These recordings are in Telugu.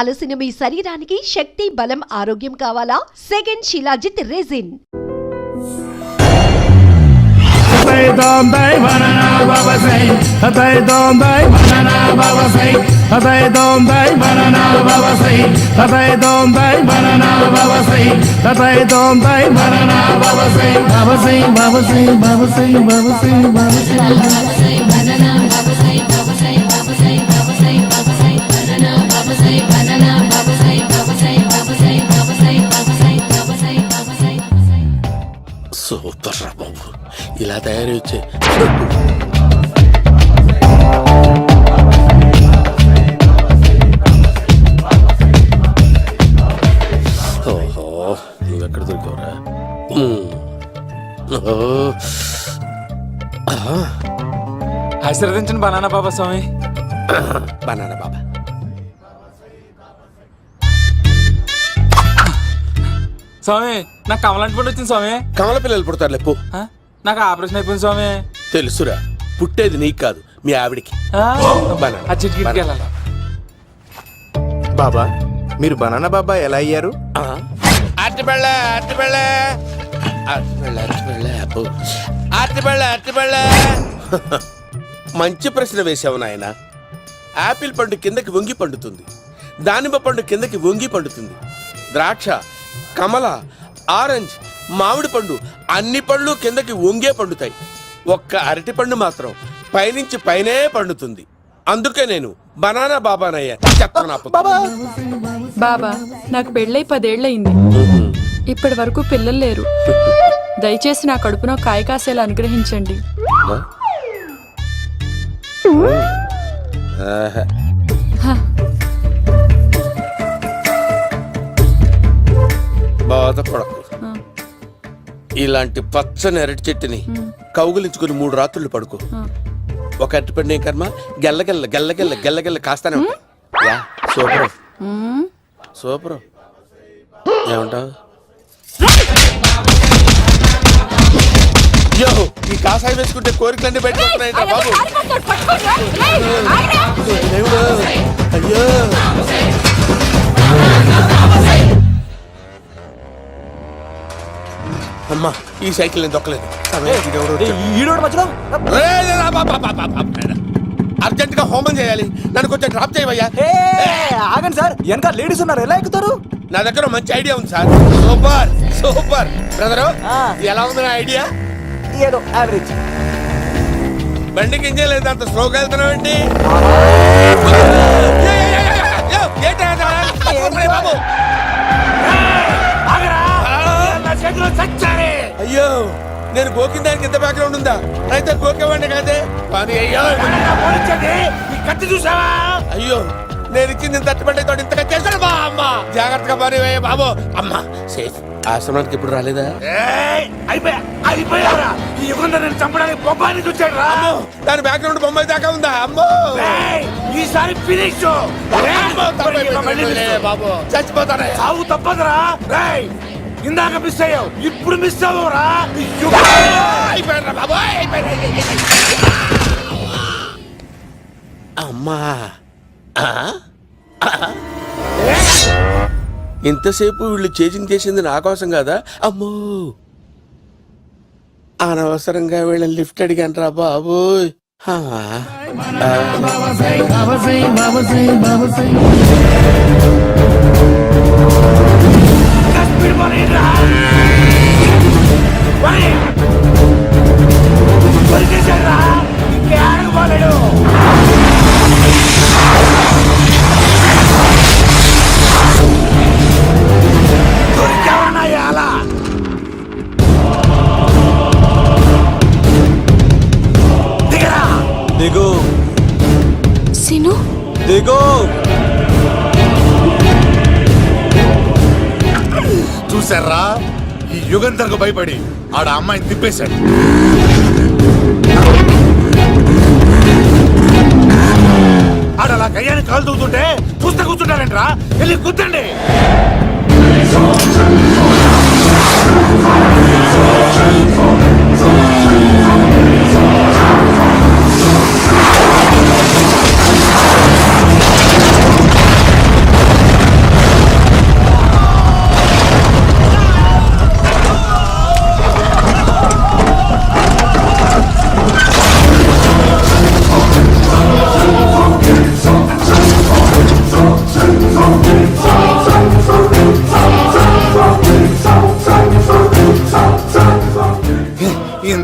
అలసిన మీ శరీరానికి శక్తి, బలం, ఆరోగ్యం కావాలా? Second shilajit resin. సూపర్ రా బాబు, ఇలా తయారీ వచ్చే. ఓహో, నువ్వెక్కడ దొరికావురా? ఆశీర్వదించండి బనానా బాబా స్వామి. బనానా బాబా స్వామి, నాకు కమలాంటి పండు వచ్చింది స్వామి. కమల పిల్లలు పుడతారు లేపు. నాకు ఆపరేషన్ అయిపోయింది స్వామి. తెలుసురా, పుట్టేది నీకు కాదు మీ ఆవిడికి. ఆ చిటికి వెళ్ళాలి. బాబా, మీరు బనానా బాబా ఎలా అయ్యారు? మంచి ప్రశ్న వేసావు నాయన. ఆపిల్ పండు కిందకి వంగి పండుతుంది, దానిమ్మ పండు కిందకి వంగి పండుతుంది, ద్రాక్ష, కమల, ఆరెంజ్, మామిడి పండు అన్ని పళ్ళు కిందకి వంగే పండుతాయి. ఒక్క అరటి పండు మాత్రం పైనుంచి పైనే పండుతుంది. అందుకే నేను బనానా బాబానయ్యా. బాబా, నాకు పెళ్ళై 10 ఏళ్ళయింది. ఇప్పటి వరకు పిల్లలు లేరు. దయచేసి నా కడుపునో కాయ కాసేలా అనుగ్రహించండి. బాధపడకు. ఇలాంటి పచ్చని అరటి చెట్టుని కౌగులించుకుని 3 రాత్రులు పడుకో. ఒక అరటి పండు ఏం కర్మ, గెల్లగెల్ల గెల్లగెల్ల గెల్లగెల్ల కాస్తానే ఉంటాయి. Super super. ఏమంటావు? యో, ఈ కాసాయి వేసుకుంటే కోరికలన్నీ బయటకు వస్తున్నాయంట బాబు. అయ్యో, అమ్మా, ఈ సైకిల్ నేను దొక్కలేదు. అర్జెంట్ గా హోమం చేయాలి, నన్ను కొంచెం డ్రాప్ చేయవయ్యా. ఆగండి సార్, వెనక లేడీస్ ఉన్నారు, ఎలా ఎక్కుతారు? నా దగ్గర మంచి ఐడియా ఉంది సార్. సూపర్ సూపర్ బ్రదరు, ఎలా ఉంది నా ఐడియా? ఏదో యావరేజ్. బండికి ఇంజన్ లేదు, అంత స్లోగా వెళ్తున్నావు ఏంటి? అయ్యో, నేను గోకిన దానికి ఎంత బ్యాక్గ్రౌండ్ ఉందా? అయితే గోకేవాడిని కాదే. కత్తి చూసావా? అయ్యో, నేను ఇచ్చింది తట్టుబడి తోడు ఇంతగా చేశాను బా. అమ్మ జాగ్రత్తగా పని బాబు. అమ్మ సేఫ్. ఆశ్రమానికి ఇప్పుడు రాలేదా? దాని బ్యాక్గ్రౌండ్ బొమ్మాయి దాకా ఉందా? అమ్మో, ఈసారి ఫినిష్ బాబు. చచ్చిపోతానే, సాగు తప్పదురా. ఇందాక మిస్ అయ్యావు, ఇప్పుడు మిస్ అవ్వరా? అమ్మా, ఇంతసేపు వీళ్ళు చేజింగ్ చేసింది నా కోసం కదా? అమ్మో, అనవసరంగా వీళ్ళని లిఫ్ట్ అడిగాను రా బాబు. దిగు సిను, దిగు. చూసారా, ఈ యుగంధర్కు భయపడి ఆడ అమ్మాయిని తిప్పేశాడు. ఆడలా కయ్యాన్ని కాలు తూగుతుంటే చూస్తే కూర్చుంటారంటరా? వెళ్ళి కూర్చోండి.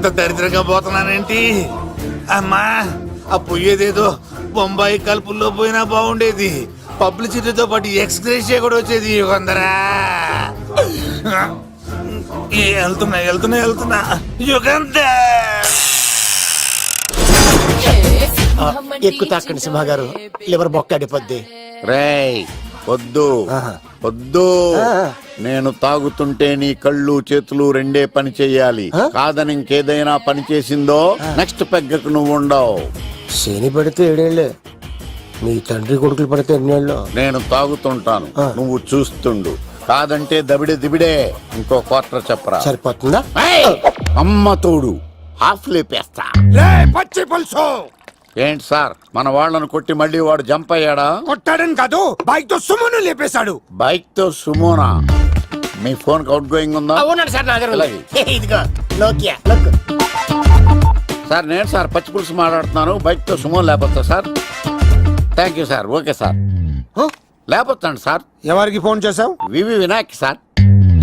ఇంత దరిద్రంగా పోతున్నానేంటి? అమ్మా, ఆ పోయేదేదో బొంబాయి కలుపుల్లో పోయినా బాగుండేది. పబ్లిసిటీతో పాటు ఎక్స్గ్రేషియా కూడా వచ్చేది. యుగంధరా వెళ్తున్నా యుగంధర్. ఎక్కు తాకండి సింహ గారు, లివర్ బొక్క అడిపోద్ది. రేయ్ వద్దు వద్దు, నేను తాగుతుంటే నీ కళ్ళు చేతులు రెండే పని చెయ్యాలి. కాదని ఇంకేదైనా పని చేసిందో నెక్స్ట్ పెగ్గకు నువ్వు ఉండవు. శని పడితే 7 ఏళ్ళే, మీ తండ్రి కొడుకులు పడితే 8 ఏళ్ళు. నేను తాగుతుంటాను, నువ్వు చూస్తుండు. కాదంటే దబిడే దిబిడే. ఇంకో క్వార్టర్ చెప్పరా. సరిపోతుందా? ఏయ్! అమ్మ తోడు హాఫ్ లేపేస్తా. పచ్చి పులుసు ఏంటి సార్, మన వాళ్ళను కొట్టి మళ్ళీ వాడు జంప్ అయ్యాడా? కొట్టాడని కాదు, బైక్ తో సుమ్మును లేపేశాడు. బైక్ తో సుమోనా? మీ ఫోన్ అవుట్ గోయింగ్ ఉందా? అవునండి సార్, నా దగ్గర ఉంది. అలాగే. ఇదిగో నోకియా లోక్. సార్ నేను సార్ పచ్చి పులుసు మాట్లాడుతున్నాను. బైక్ తో సుమో లేకపోతా sir? Thank you sir. Okay sir, లేకపోతాను సార్. ఎవరికి ఫోన్ చేసావు? V Vinayak sir.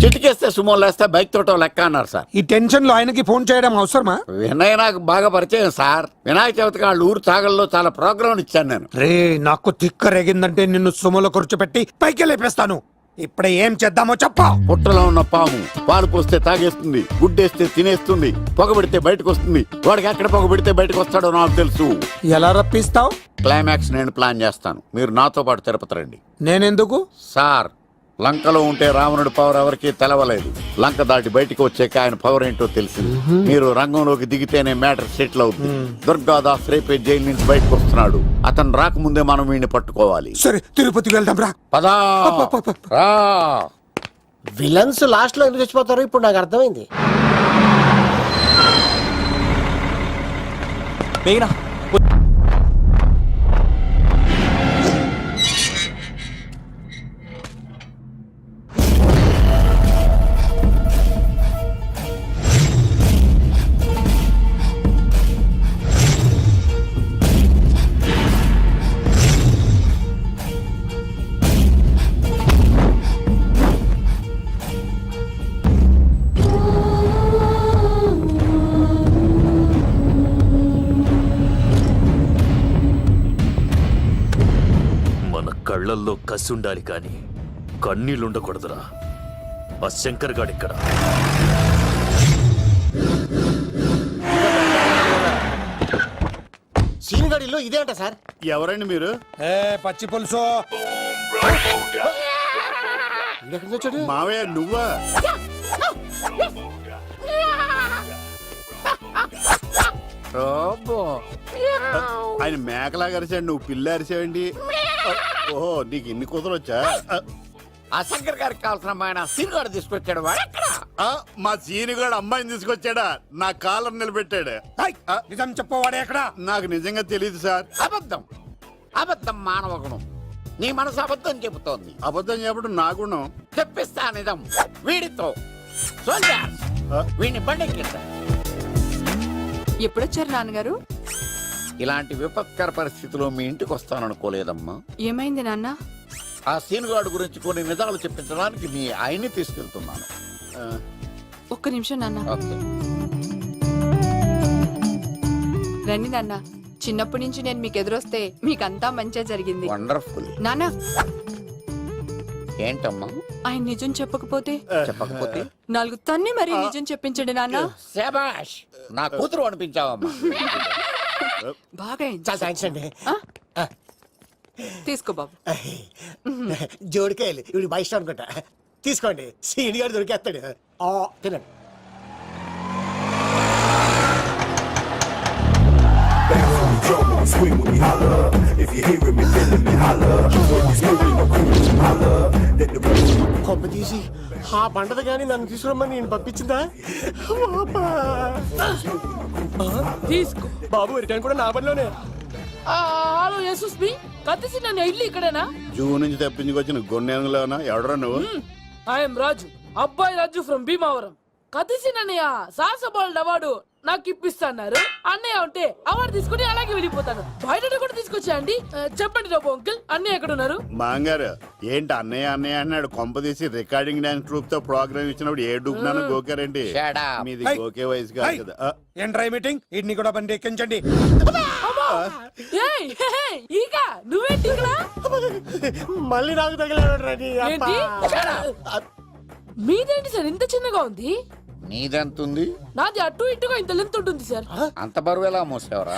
చిటికేస్తే సుమో లేస్తే బైక్ తోటో లెక్క అన్నారు సార్. ఈ టెన్షన్ లో ఆయనకి ఫోన్ చేయడం అవసరమా? వినయ్ నాకు బాగా పరిచయం సార్. వినాయక చవితికి వాళ్ళ ఊరు చాగల్లో చాలా ప్రోగ్రాం ఇచ్చాను నేను. రే, నాకు తిక్క రేగిందంటే నిన్ను సుమలో కూర్చోపెట్టి పైకి లేపేస్తాను. ఇప్పుడే ఏం చేద్దామో చెప్పా. పుట్టలో ఉన్న పాము పాలు పోస్తే తాగేస్తుంది, గుడ్డేస్తే తినేస్తుంది, పొగబెడితే బయటకు వస్తుంది. వాడికి ఎక్కడ పొగబెడితే బయటకు వస్తాడో నాకు తెలుసు. ఎలా రప్పిస్తావు? క్లైమాక్స్ నేను ప్లాన్ చేస్తాను, మీరు నాతో పాటు తిరుపతి రండి. నేనెందుకు? సార్, లంకలో ఉంటే రావణుడి పవర్ ఎవరికి తెలవలేదు. లంక దాటి బయటికి వచ్చాక ఆయన పవర్ ఏంటో తెలిసింది. మీరు రంగంలోకి దిగితేనే మ్యాటర్ సెటిల్ అవుతుంది. దుర్గాదాస్ రేపే జైలు నుంచి బయటకు వస్తున్నాడు. అతను రాకముందే మనం వీడిని పట్టుకోవాలి. సరే, తిరుపతికి వెళ్దాం రా. పదా రా. విలన్స్ లాస్ట్ లో ఎందుకు చచ్చిపోతారు ఇప్పుడు నాకు అర్థమైంది. మేఘనా కళ్ళల్లో కసి ఉండాలి కానీ కన్నీళ్ళుండకూడదురా. ఆ శంకర్ గాడిక్కడ. సీన్ గడిలో ఇదే అంట సార్. ఎవరండి మీరు? పచ్చి పులుసు. ఎక్కడి నుంచి వచ్చాడు? మావయ్య నువ్వా? ఆయన మేకలా అరిచాడు, నువ్వు పిల్ల అరిచావండి. ఓహో, నీకు ఇన్ని కుదరొచ్చా? ఆ శంకర్ గారికి కావాల్సిన అమ్మాయి సీనుగాడు తీసుకొచ్చాడు. మా సీనుగాడు అమ్మాయిని తీసుకొచ్చాడా? నా కాలం నిలబెట్టాడు. నిజం చెప్పవాడే ఎక్కడ? నాకు నిజంగా తెలియదు సార్. అబద్ధం అబద్ధం మానవ గుణం. నీ మనసు అబద్ధం చెబుతోంది. అబద్ధం చెప్పడం నా గుణం. తెప్పిస్తా నిజం వీడితో. వీడిని బండెక్కిస్తా. ఎప్పుడొచ్చారు నాన్నగారు? ఇలాంటి విపత్కర పరిస్థితిలో మీ ఇంటికి వస్తాననుకోలేదమ్మా. ఏమైంది నాన్న? ఆ సీనుగాడు గురించి కొన్ని నిజాలు చెప్పించడానికి మీ ఆయన్ని తీసుకెళ్తున్నాను. ఒక్క నిమిషం నాన్న. ఓకే. రండి నాన్న. చిన్నప్పటి నుంచి నేను మీకు ఎదురొస్తే మీకంతా మంచిగా జరిగింది. వండర్ఫుల్. నాన్న, ఏంటమ్మా? ఆయన నిజం చెప్పకపోతే చెప్పకపోతే 4 తన్ని మరి నిజం చెప్పించండి నాన్న. శభాష్, నా కూతురు అనిపించావమ్మా. బాగా చాలా థ్యాంక్స్ అండి. తీసుకో బాబు. జోడికాయలు ఇవి బయట అనుకుంటా. తీసుకోండి, సీని గారు దొరికేస్తాడు. తినండి. కొమ్మ తీసి ఆ పంటది కానీ నన్ను తీసుకురమ్మని నేను పంపించిందా? తీసుకో బాబు, రిటర్న్ కూడా నా పనిలోనే. హలో యశస్వి, కత్తిసి నన్ను ఇల్లు ఇక్కడేనా? జూ నుంచి తప్పించుకొచ్చిన గొన్నెలోనా? ఎవడరా నువ్వు? ఐఎమ్ రాజు, అబ్బాయి రాజు ఫ్రమ్ భీమావరం. కత్తిసి నన్నయ్య సాహస బాలుడు అవార్డు నాకు ఇప్పిస్తాన్నారు. అన్నయ్య ఉంటే అవార్డు తీసుకుని అలాగే వెళ్ళిపోతాను. బయట కూడా తీసుకొచ్చా అండి. చెప్పండి రాబు అంకుల్, అన్నయ్య ఎక్కడ ఉన్నారు? మాంగారు ఏంటి అన్నయ్య అన్నయ్య అన్నాడు కొంపదీసి రికార్డింగ్ డాన్స్ ట్రూప్ తో ప్రోగ్రామ్ ఇచ్చినప్పుడు ఏ డూబ్నాను గోకారండి. మీది గోకే వయసు కాదు కదా. ఏంట్రై మీటింగ్ ఇడ్ని కూడా బండి ఎక్కించండి. ఏయ్, హే, హే, ఈక నువ్వేంటి ఇక్కడ? మళ్ళీ నాకు తగిలాడు ఏంటి? మీదేంటి సార్ ఇంత చిన్నగా ఉంది? నీదెంతుంది? నాది అటు ఇటుగా ఇంత లెంత్ ఉంటుంది సార్. అంత బరువు ఎలా మోసేవరా?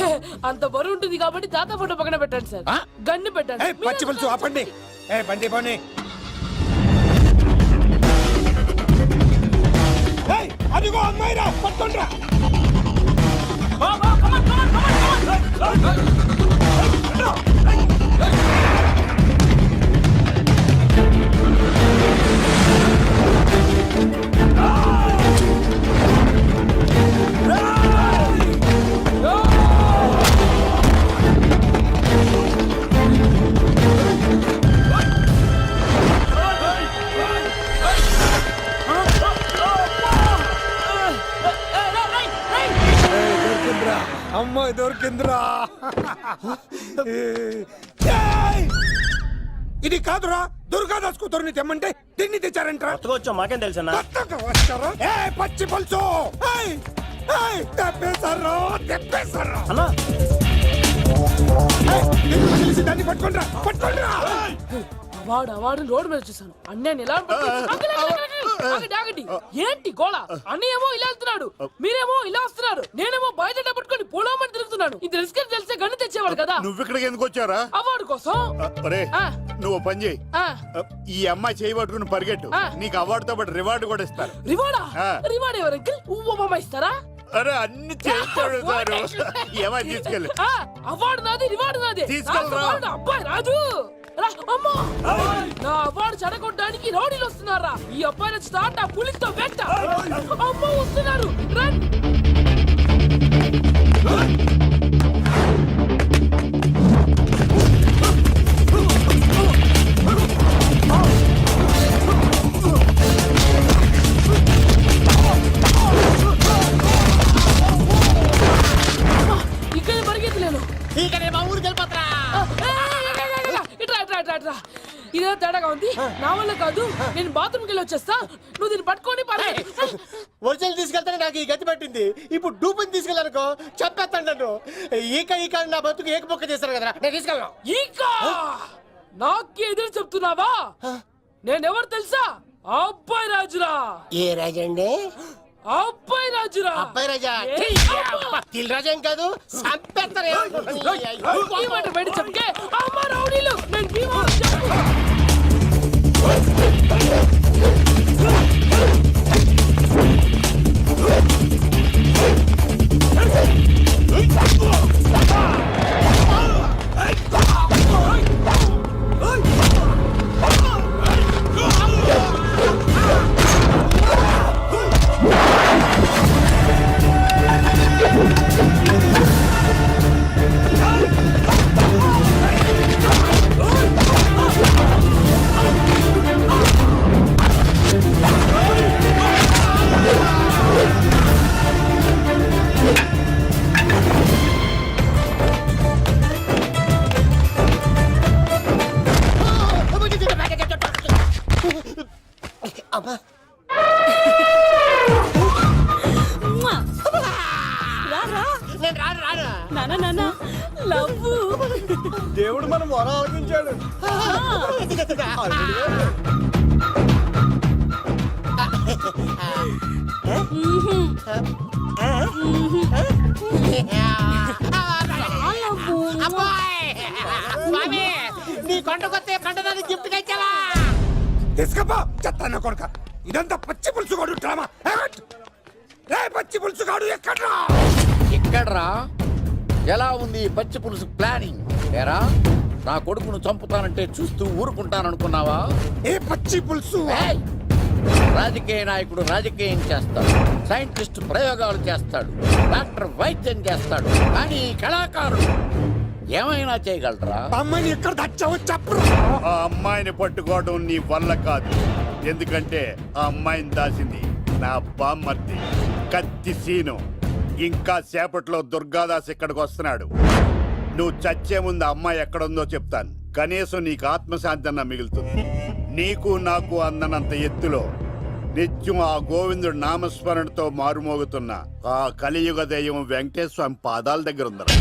అంత బరువు ఉంటుంది కాబట్టి తాత ఫోటో పక్కన పెట్టండి సార్. గన్ను పెట్టండి. పచ్చి పులుసు ఆపండి. ఏ బండి పోనీ. అదిగో అమ్మాయిరా, పట్టుకోండిరా. అమ్మాయి దొరికిందిరా. ఇది కాదురా, దుర్గాదాస్ కూతురుని తెమ్మంటే దీన్ని తెచ్చారంటరా. వచ్చా మాకేం తెలుసన్నా? కొత్తగా వచ్చారా? పచ్చి పులుసు తెప్పేశారు, తెప్పేశారు. అన్నా దాన్ని పట్టుకోండిరా, పట్టుకోండిరా. వాడు రోడ్డు మీద చూసాను. అన్నయ్య ఎలా ఆగండి. ఏంటి గోళ? అన్నయ్య ఏమో ఇలా వెళ్తున్నాడు, మీరేమో ఇలా వస్తున్నారు, నేనేమో బయట పట్టుకొని పొలమని తిరుగుతున్నాను. ఇది రిస్క్ తెలిస్తే గన్ను తెచ్చేవాడు కదా. నువ్వు ఇక్కడికి ఎందుకు వచ్చారా? అవార్డు కోసం. ఒరే ఆ. నువ్వు పని చేయి, ఆ, ఈ అమ్మాయి చేయి పట్టుకుని పరిగెట్టు. ఆ. నీకు అవార్డుతో పాటు రివార్డు కూడా ఇస్తారు. రివార్డా? ఆ. రివార్డ్ ఎవరు అంకిల్? ఉవ్వమ్మ ఇస్తారా? అరే అన్ని చేస్తాడు సారు. ఏమని తీసుకెళ్ళి ఆ, అవార్డు నాది, రివార్డు నాది. తీసుకెళ్ళరా. నాకు అవార్డు అబ్బాయి రాజు. రా, అమ్మా. నా అవార్డు చెడగొట్టడానికి రౌడీలు వస్తున్నారా? ఈ అబ్బాయి నుంచి స్టార్ట్, ఆ పులితో వెంట. అమ్మ వస్తున్నారు, రండి. ఇక్కడ పరిగెత్తలేను. ఇట్రా. ఇదే తేడాగా ఉంది. నా వల్ల కాదు, నేను బాత్రూమ్కి వెళ్ళి వచ్చేస్తా. నువ్వు దీన్ని పట్టుకొని ఒరిజినల్ తీసుకెళ్తానే నాకు ఈ గతి పట్టింది. ఇప్పుడు డూపుని తీసుకెళ్ళానుకో చెప్పేస్తాను నన్ను. ఈక నా బతుకు ఏక బొక్క చేశారు కదా, నేను తీసుకెళ్ళను. ఇంకా నాకు ఎదురు చెప్తున్నావా? నేనెవరు తెలుసా? అబ్బాయి రాజురా. ఏ రాజండి? అబ్బాయి రాజురా. అబ్బాయి రాజా తిల్ రాజా ఏం కాదు, చంపేస్తారు. ఈ మాట బయట చెప్తే అమ్మ రౌడీలు, నేను భీమవరం చెప్పు. దేవుడు మనం వరం ఆలకించాడు. నీ కొండకొస్తే కంటదాన్ని గిఫ్ట్ గా ఇచ్చావా? తీసుకపో చెత్తాన్న కొడుక. ఇదంతా పచ్చి పులుసుగాడు డ్రామా. పచ్చి పులుసుగాడు ఎక్కడ్రా? ఎక్కడ్రా? ఎలా ఉంది పచ్చి పులుసు ప్లానింగ్? ఏరా నా కొడుకును చంపుతానంటే చూస్తూ ఊరుకుంటాననుకున్నావా? ఏ పచ్చి పులుసు? ఏయ్! రాజకీయ నాయకుడు రాజకీయం చేస్తాడు, సైంటిస్ట్ ప్రయోగాలు చేస్తాడు, డాక్టర్ వైద్యం చేస్తాడు, కానీ ఈ కళాకారుడు ఏమైనా చేయగలరా? అమ్మాయిని ఎక్కడ తెచ్చావో చెప్పరా. ఆ అమ్మాయిని పట్టుకోవడం నీ వల్ల కాదు. ఎందుకంటే ఆ అమ్మాయిని దాసింది నా బామ్మర్ది కత్తి సీను. ఇంకా సేపట్లో దుర్గాదాస్ ఇక్కడికి వస్తున్నాడు. నువ్వు చచ్చే ముందు అమ్మాయి ఎక్కడుందో చెప్తాను. కనీసం నీకు ఆత్మశాంతి అన్న మిగులుతుంది. నీకు నాకు అందనంత ఎత్తులో నిత్యం ఆ గోవిందుడు నామస్మరణతో మారుమోగుతున్న ఆ కలియుగ దైవం వెంకటేశ్వర స్వామి పాదాల దగ్గర ఉందరా.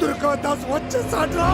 దుర్గాదాస్ వచ్చేసాడ్రా.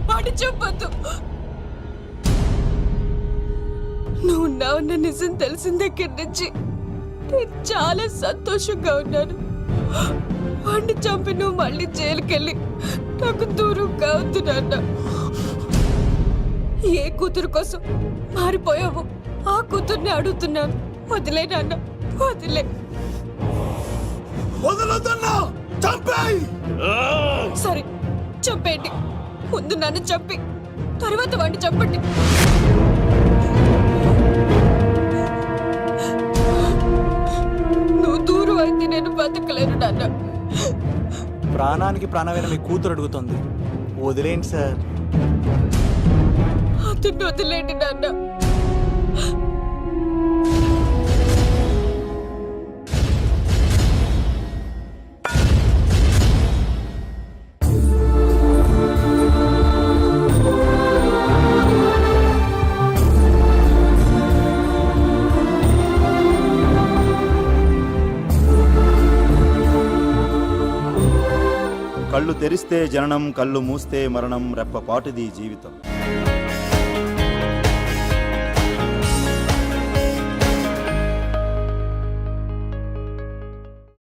వాడు చెప్పొద్దు. నువ్వు ఉన్నావన్న నిజం తెలిసిన దగ్గర నుంచి నేను చాలా సంతోషంగా ఉన్నాను. వాడిని చంపి నువ్వు మళ్ళీ జైలుకెళ్ళి నాకు దూరంగా అవుతున్నా. ఏ కూతురు కోసం మారిపోయావు ఆ కూతుర్ని అడుగుతున్నాను. వదిలే నాన్న, వదిలే. సరే చంపేయండి. ముందు నన్ను చంపి తర్వాత వాడిని చంపండి. నువ్వు దూరం అయితే నేను బతకలేను నాన్న. ప్రాణానికి ప్రాణమైన మీ కూతురు అడుగుతుంది, వదిలేండి సార్. అతన్ని వదిలేండి నాన్న. కళ్ళు తెరిస్తే జననం, కళ్ళు మూస్తే మరణం, రెప్పపాటుది జీవితం.